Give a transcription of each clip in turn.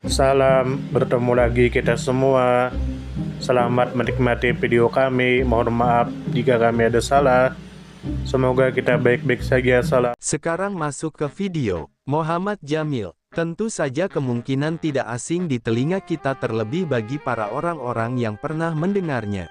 Salam, bertemu lagi kita semua. Selamat menikmati video kami. Mohon maaf jika kami ada salah. Semoga kita baik-baik saja. Salam. Sekarang masuk ke video. Muhammad Jamil. Tentu saja kemungkinan tidak asing di telinga kita, terlebih bagi para orang-orang yang pernah mendengarnya.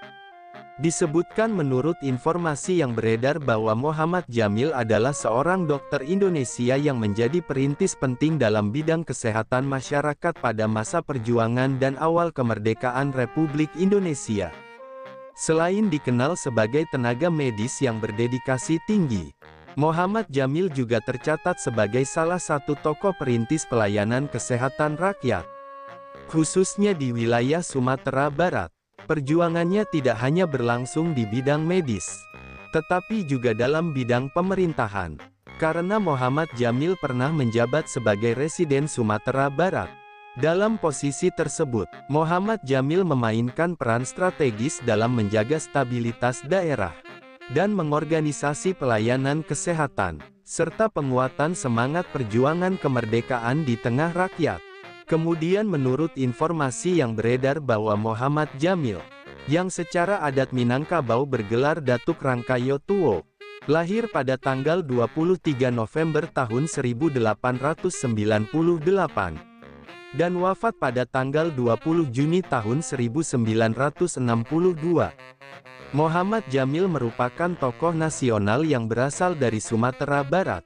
Disebutkan menurut informasi yang beredar bahwa Muhammad Jamil adalah seorang dokter Indonesia yang menjadi perintis penting dalam bidang kesehatan masyarakat pada masa perjuangan dan awal kemerdekaan Republik Indonesia. Selain dikenal sebagai tenaga medis yang berdedikasi tinggi, Muhammad Jamil juga tercatat sebagai salah satu tokoh perintis pelayanan kesehatan rakyat, khususnya di wilayah Sumatera Barat. Perjuangannya tidak hanya berlangsung di bidang medis, tetapi juga dalam bidang pemerintahan, karena Muhammad Jamil pernah menjabat sebagai Residen Sumatera Barat. Dalam posisi tersebut, Muhammad Jamil memainkan peran strategis dalam menjaga stabilitas daerah dan mengorganisasi pelayanan kesehatan, serta penguatan semangat perjuangan kemerdekaan di tengah rakyat. Kemudian menurut informasi yang beredar bahwa Muhammad Jamil, yang secara adat Minangkabau bergelar Datuk Rangkayo Tuo, lahir pada tanggal 23 November tahun 1898, dan wafat pada tanggal 20 Juni tahun 1962. Muhammad Jamil merupakan tokoh nasional yang berasal dari Sumatera Barat.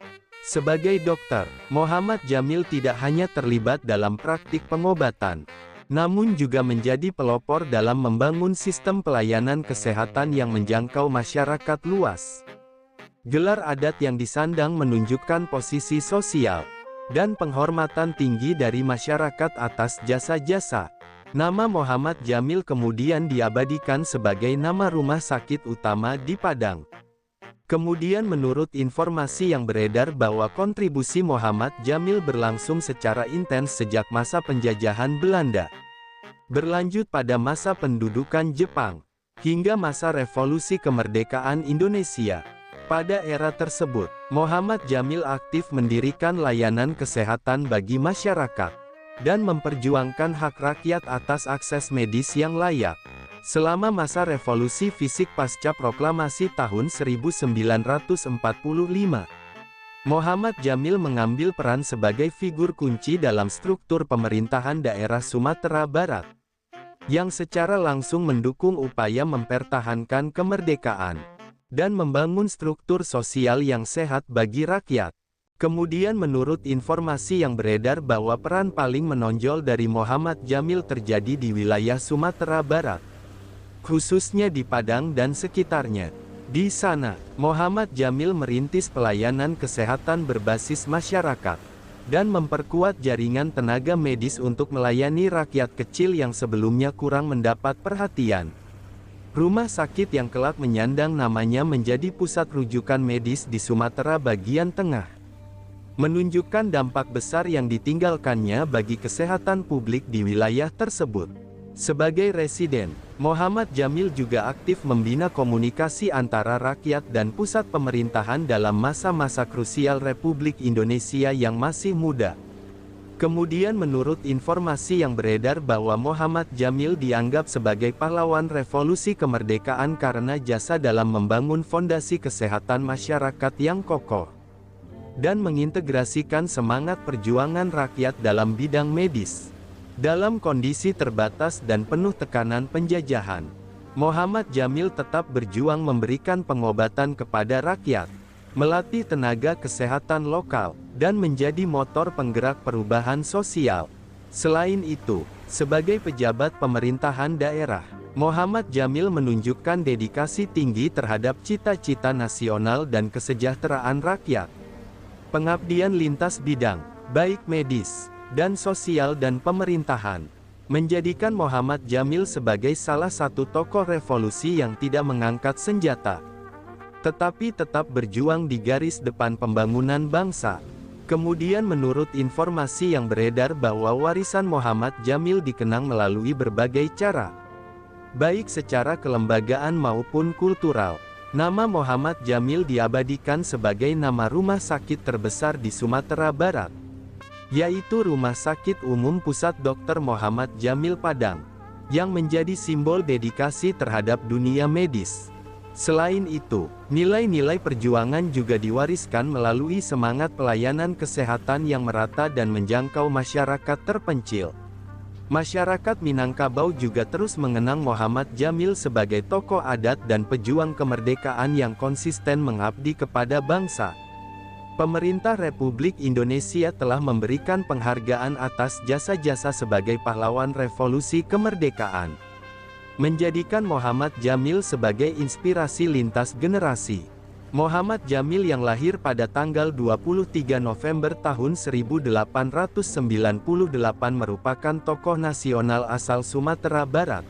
Sebagai dokter, Muhammad Jamil tidak hanya terlibat dalam praktik pengobatan, namun juga menjadi pelopor dalam membangun sistem pelayanan kesehatan yang menjangkau masyarakat luas. Gelar adat yang disandang menunjukkan posisi sosial dan penghormatan tinggi dari masyarakat atas jasa-jasa. Nama Muhammad Jamil kemudian diabadikan sebagai nama rumah sakit utama di Padang. Kemudian menurut informasi yang beredar bahwa kontribusi Muhammad Jamil berlangsung secara intens sejak masa penjajahan Belanda, berlanjut pada masa pendudukan Jepang, hingga masa revolusi kemerdekaan Indonesia. Pada era tersebut, Muhammad Jamil aktif mendirikan layanan kesehatan bagi masyarakat, dan memperjuangkan hak rakyat atas akses medis yang layak. Selama masa revolusi fisik pasca proklamasi tahun 1945, Muhammad Jamil mengambil peran sebagai figur kunci dalam struktur pemerintahan daerah Sumatera Barat, yang secara langsung mendukung upaya mempertahankan kemerdekaan, dan membangun struktur sosial yang sehat bagi rakyat. Kemudian menurut informasi yang beredar bahwa peran paling menonjol dari Muhammad Jamil terjadi di wilayah Sumatera Barat, khususnya di Padang dan sekitarnya. Di sana, Muhammad Jamil merintis pelayanan kesehatan berbasis masyarakat, dan memperkuat jaringan tenaga medis untuk melayani rakyat kecil yang sebelumnya kurang mendapat perhatian. Rumah sakit yang kelak menyandang namanya menjadi pusat rujukan medis di Sumatera bagian tengah, menunjukkan dampak besar yang ditinggalkannya bagi kesehatan publik di wilayah tersebut. Sebagai residen, Muhammad Jamil juga aktif membina komunikasi antara rakyat dan pusat pemerintahan dalam masa-masa krusial Republik Indonesia yang masih muda. Kemudian menurut informasi yang beredar bahwa Muhammad Jamil dianggap sebagai pahlawan revolusi kemerdekaan karena jasa dalam membangun fondasi kesehatan masyarakat yang kokoh, dan mengintegrasikan semangat perjuangan rakyat dalam bidang medis. Dalam kondisi terbatas dan penuh tekanan penjajahan, Muhammad Jamil tetap berjuang memberikan pengobatan kepada rakyat, melatih tenaga kesehatan lokal, dan menjadi motor penggerak perubahan sosial. Selain itu, sebagai pejabat pemerintahan daerah, Muhammad Jamil menunjukkan dedikasi tinggi terhadap cita-cita nasional dan kesejahteraan rakyat. Pengabdian lintas bidang, baik medis, dan sosial dan pemerintahan, menjadikan Muhammad Jamil sebagai salah satu tokoh revolusi yang tidak mengangkat senjata, tetapi tetap berjuang di garis depan pembangunan bangsa. Kemudian menurut informasi yang beredar bahwa warisan Muhammad Jamil dikenang melalui berbagai cara, baik secara kelembagaan maupun kultural. Nama Muhammad Jamil diabadikan sebagai nama rumah sakit terbesar di Sumatera Barat, yaitu Rumah Sakit Umum Pusat Dr. Muhammad Jamil Padang, yang menjadi simbol dedikasi terhadap dunia medis. Selain itu, nilai-nilai perjuangan juga diwariskan melalui semangat pelayanan kesehatan yang merata dan menjangkau masyarakat terpencil. Masyarakat Minangkabau juga terus mengenang Muhammad Jamil sebagai tokoh adat dan pejuang kemerdekaan yang konsisten mengabdi kepada bangsa. Pemerintah Republik Indonesia telah memberikan penghargaan atas jasa-jasa sebagai pahlawan revolusi kemerdekaan, menjadikan Muhammad Jamil sebagai inspirasi lintas generasi. Muhammad Jamil yang lahir pada tanggal 23 November tahun 1898 merupakan tokoh nasional asal Sumatera Barat,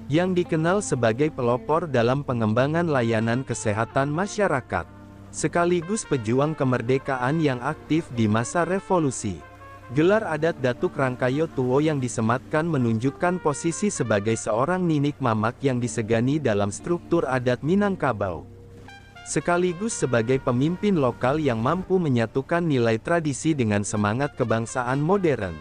yang dikenal sebagai pelopor dalam pengembangan layanan kesehatan masyarakat, sekaligus pejuang kemerdekaan yang aktif di masa revolusi. Gelar adat Datuk Rangkayo Tuwo yang disematkan menunjukkan posisi sebagai seorang ninik mamak yang disegani dalam struktur adat Minangkabau, sekaligus sebagai pemimpin lokal yang mampu menyatukan nilai tradisi dengan semangat kebangsaan modern.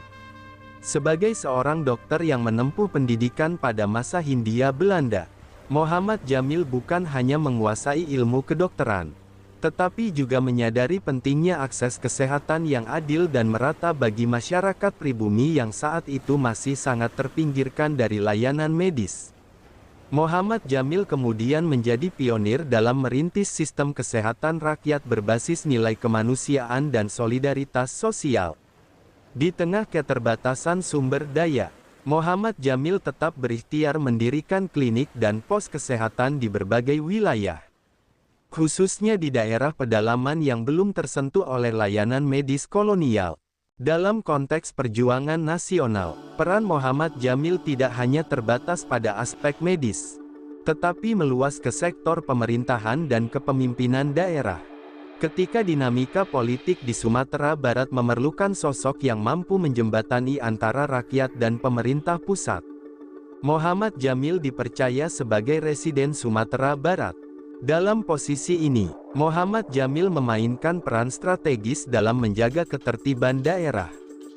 Sebagai seorang dokter yang menempuh pendidikan pada masa Hindia Belanda, Muhammad Jamil bukan hanya menguasai ilmu kedokteran, tetapi juga menyadari pentingnya akses kesehatan yang adil dan merata bagi masyarakat pribumi yang saat itu masih sangat terpinggirkan dari layanan medis. Muhammad Jamil kemudian menjadi pionir dalam merintis sistem kesehatan rakyat berbasis nilai kemanusiaan dan solidaritas sosial. Di tengah keterbatasan sumber daya, Muhammad Jamil tetap berikhtiar mendirikan klinik dan pos kesehatan di berbagai wilayah, khususnya di daerah pedalaman yang belum tersentuh oleh layanan medis kolonial. Dalam konteks perjuangan nasional, peran Muhammad Jamil tidak hanya terbatas pada aspek medis, tetapi meluas ke sektor pemerintahan dan kepemimpinan daerah. Ketika dinamika politik di Sumatera Barat memerlukan sosok yang mampu menjembatani antara rakyat dan pemerintah pusat, Muhammad Jamil dipercaya sebagai residen Sumatera Barat. Dalam posisi ini, Muhammad Jamil memainkan peran strategis dalam menjaga ketertiban daerah,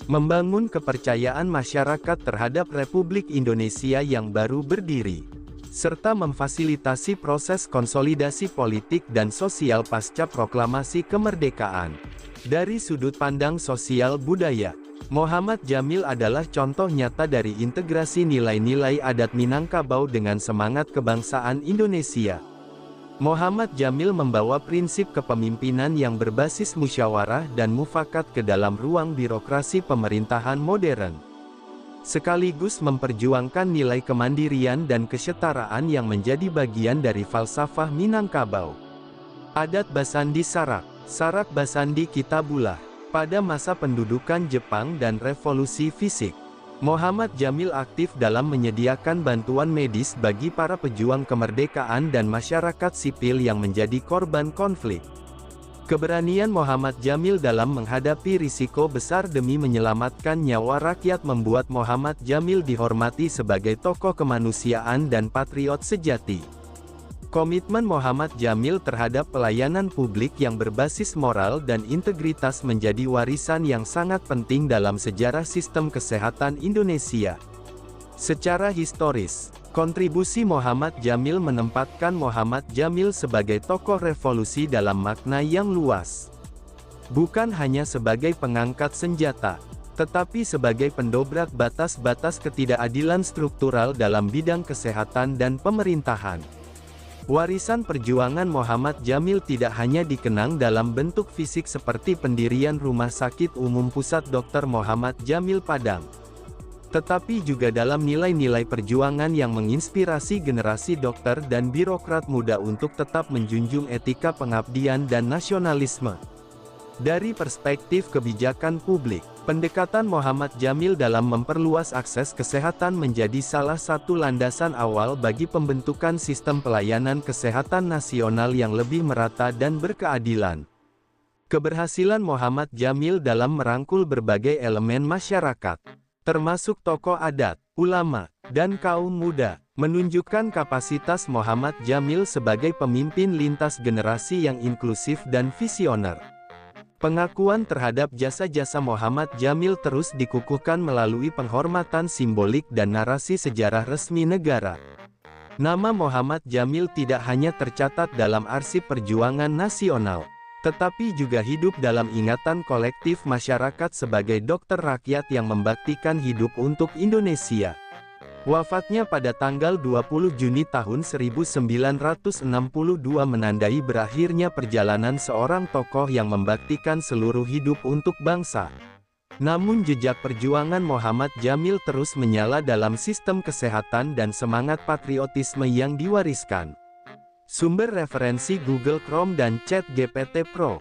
membangun kepercayaan masyarakat terhadap Republik Indonesia yang baru berdiri, serta memfasilitasi proses konsolidasi politik dan sosial pasca proklamasi kemerdekaan. Dari sudut pandang sosial budaya, Muhammad Jamil adalah contoh nyata dari integrasi nilai-nilai adat Minangkabau dengan semangat kebangsaan Indonesia. Muhammad Jamil membawa prinsip kepemimpinan yang berbasis musyawarah dan mufakat ke dalam ruang birokrasi pemerintahan modern, sekaligus memperjuangkan nilai kemandirian dan kesetaraan yang menjadi bagian dari falsafah Minangkabau. Adat Basandi Sarak, Sarak Basandi Kitabulah. Pada masa pendudukan Jepang dan revolusi fisik, Muhammad Jamil aktif dalam menyediakan bantuan medis bagi para pejuang kemerdekaan dan masyarakat sipil yang menjadi korban konflik. Keberanian Muhammad Jamil dalam menghadapi risiko besar demi menyelamatkan nyawa rakyat membuat Muhammad Jamil dihormati sebagai tokoh kemanusiaan dan patriot sejati. Komitmen Muhammad Jamil terhadap pelayanan publik yang berbasis moral dan integritas menjadi warisan yang sangat penting dalam sejarah sistem kesehatan Indonesia. Secara historis, kontribusi Muhammad Jamil menempatkan Muhammad Jamil sebagai tokoh revolusi dalam makna yang luas. Bukan hanya sebagai pengangkat senjata, tetapi sebagai pendobrak batas-batas ketidakadilan struktural dalam bidang kesehatan dan pemerintahan. Warisan perjuangan Muhammad Jamil tidak hanya dikenang dalam bentuk fisik seperti pendirian Rumah Sakit Umum Pusat Dr. Muhammad Jamil Padang, tetapi juga dalam nilai-nilai perjuangan yang menginspirasi generasi dokter dan birokrat muda untuk tetap menjunjung etika pengabdian dan nasionalisme. Dari perspektif kebijakan publik, pendekatan Muhammad Jamil dalam memperluas akses kesehatan menjadi salah satu landasan awal bagi pembentukan sistem pelayanan kesehatan nasional yang lebih merata dan berkeadilan. Keberhasilan Muhammad Jamil dalam merangkul berbagai elemen masyarakat, termasuk tokoh adat, ulama, dan kaum muda, menunjukkan kapasitas Muhammad Jamil sebagai pemimpin lintas generasi yang inklusif dan visioner. Pengakuan terhadap jasa-jasa Muhammad Jamil terus dikukuhkan melalui penghormatan simbolik dan narasi sejarah resmi negara. Nama Muhammad Jamil tidak hanya tercatat dalam arsip perjuangan nasional, tetapi juga hidup dalam ingatan kolektif masyarakat sebagai dokter rakyat yang membaktikan hidup untuk Indonesia. Wafatnya pada tanggal 20 Juni tahun 1962 menandai berakhirnya perjalanan seorang tokoh yang membaktikan seluruh hidup untuk bangsa. Namun jejak perjuangan Muhammad Jamil terus menyala dalam sistem kesehatan dan semangat patriotisme yang diwariskan. Sumber referensi Google Chrome dan ChatGPT Pro.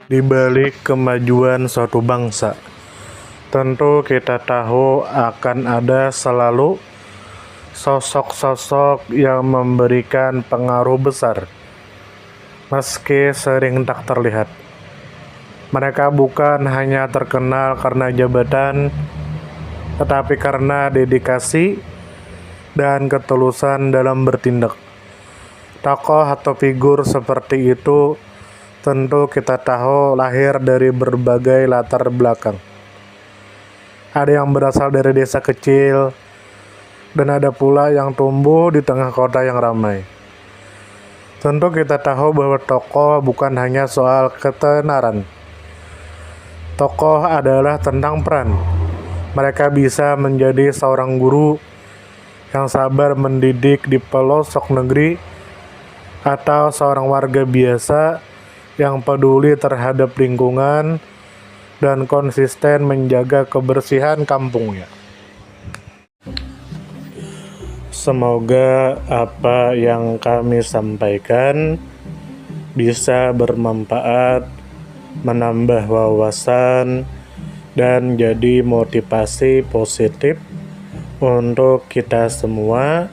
Di balik kemajuan suatu bangsa, tentu kita tahu akan ada selalu sosok-sosok yang memberikan pengaruh besar, meski sering tak terlihat. Mereka bukan hanya terkenal karena jabatan, tetapi karena dedikasi dan ketulusan dalam bertindak. Tokoh atau figur seperti itu tentu kita tahu lahir dari berbagai latar belakang. Ada yang berasal dari desa kecil, dan ada pula yang tumbuh di tengah kota yang ramai. Tentu kita tahu bahwa tokoh bukan hanya soal ketenaran. Tokoh adalah tentang peran. Mereka bisa menjadi seorang guru yang sabar mendidik di pelosok negeri, atau seorang warga biasa yang peduli terhadap lingkungan dan konsisten menjaga kebersihan kampungnya. Semoga apa yang kami sampaikan bisa bermanfaat, menambah wawasan, dan jadi motivasi positif untuk kita semua.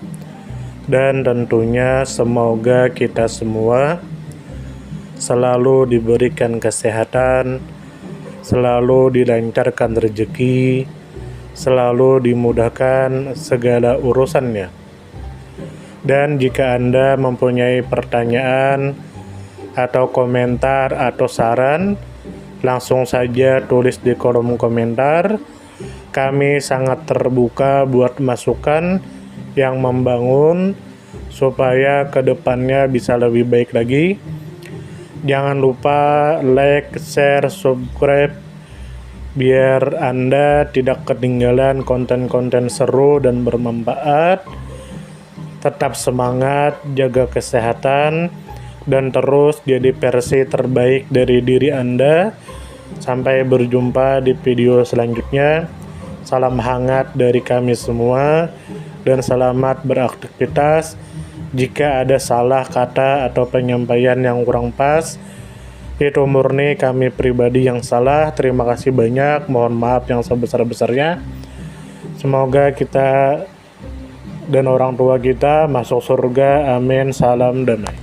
Dan tentunya semoga kita semua selalu diberikan kesehatan, selalu dilancarkan rezeki, selalu dimudahkan segala urusannya. Dan jika Anda mempunyai pertanyaan atau komentar atau saran, langsung saja tulis di kolom komentar. Kami sangat terbuka buat masukan yang membangun supaya kedepannya bisa lebih baik lagi. Jangan lupa like, share, subscribe biar Anda tidak ketinggalan konten-konten seru dan bermanfaat. Tetap semangat, jaga kesehatan, dan terus jadi versi terbaik dari diri Anda. Sampai berjumpa di video selanjutnya. Salam hangat dari kami semua, dan selamat beraktivitas. Jika ada salah kata atau penyampaian yang kurang pas, itu murni kami pribadi yang salah. Terima kasih banyak, mohon maaf yang sebesar-besarnya. Semoga kita dan orang tua kita masuk surga, amin, salam damai.